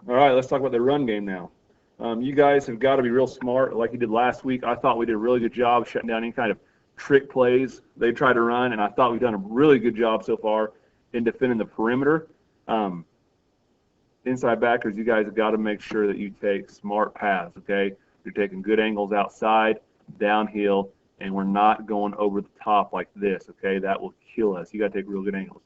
All right, let's talk about the run game now. You guys have got to be real smart, like you did last week. I thought we did a really good job shutting down any kind of trick plays they tried to run, and I thought we've done a really good job so far in defending the perimeter. Um, Inside backers, you guys have got to make sure that you take smart paths, okay? You're taking good angles outside, downhill, and we're not going over the top like this, okay? That will kill us. You got to take real good angles.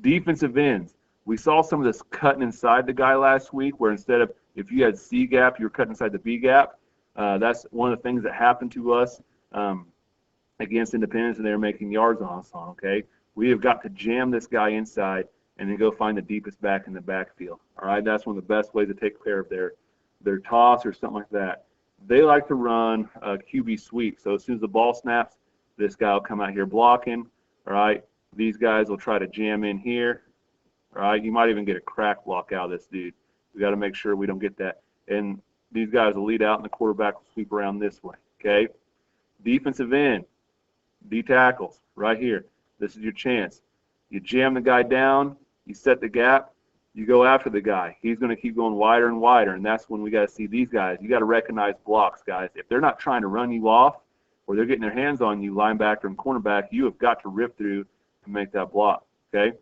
Defensive ends. We saw some of this cutting inside the guy last week where instead of if you had C gap, you were cutting inside the B gap. That's one of the things that happened to us against Independence, and they were making yards on us on, okay? We have got to jam this guy inside and then go find the deepest back in the backfield. All right, that's one of the best ways to take care of their toss or something like that. They like to run a QB sweep. So as soon as the ball snaps, this guy will come out here blocking. All right, these guys will try to jam in here. All right, you might even get a crack block out of this dude. We got to make sure we don't get that. And these guys will lead out, and the quarterback will sweep around this way. Okay, defensive end, D tackles, right here. This is your chance. You jam the guy down. You set the gap, you go after the guy. He's going to keep going wider and wider, and that's when we got to see these guys. You got to recognize blocks, guys. If they're not trying to run you off or they're getting their hands on you, linebacker and cornerback, you have got to rip through and make that block, okay?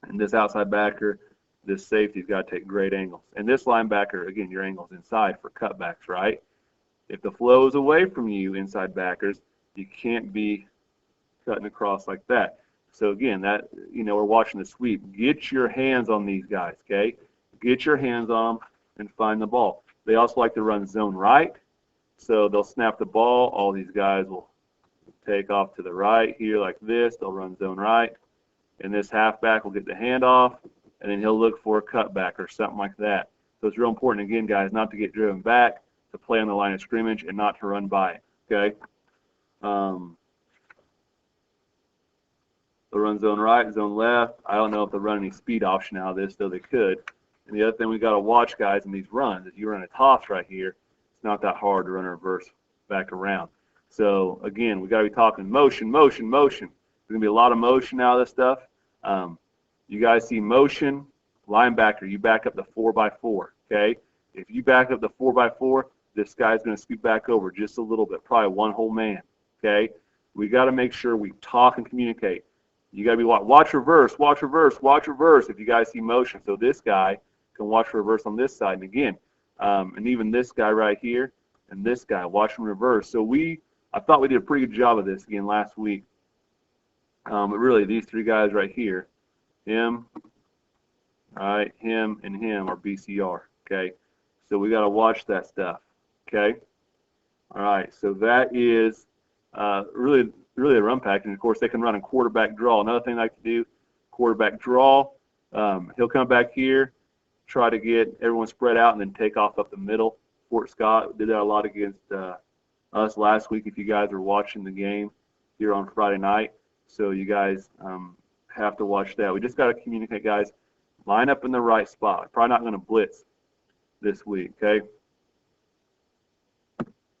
And this outside backer, this safety's got to take great angles. And this linebacker, again, your angle's inside for cutbacks, right? If the flow is away from you, inside backers, you can't be cutting across like that. So again, that we're watching the sweep. Get your hands on these guys, okay? Get your hands on them and find the ball. They also like to run zone right, so they'll snap the ball. All these guys will take off to the right here like this. They'll run zone right, and this halfback will get the handoff, and then he'll look for a cutback or something like that. So it's real important, again, guys, not to get driven back, to play on the line of scrimmage, and not to run by it, okay? They'll run zone right, zone left. I don't know if they'll run any speed option out of this, though they could. And the other thing we got to watch, guys, in these runs, if you run a toss right here, it's not that hard to run a reverse back around. So, again, we got to be talking motion, motion, motion. There's going to be a lot of motion out of this stuff. You guys see motion, linebacker, you back up the 4x4, okay? If you back up the 4x4, this guy's going to scoot back over just a little bit, probably one whole man, okay? We got to make sure we talk and communicate. You got to be watch reverse, watch reverse, watch reverse if you guys see motion. So this guy can watch reverse on this side. And again, and even this guy right here and this guy, watch him reverse. So I thought we did a pretty good job of this again last week. But really, these three guys right here, him, all right, him, and him are BCR, okay? So we got to watch that stuff, okay? All right, so that is really a run pack, and of course they can run a quarterback draw. Another thing I like to do, quarterback draw. He'll come back here, try to get everyone spread out, and then take off up the middle. Fort Scott did that a lot against us last week. If you guys are watching the game here on Friday night, so you guys have to watch that. We just got to communicate, guys. Line up in the right spot. Probably not going to blitz this week, okay?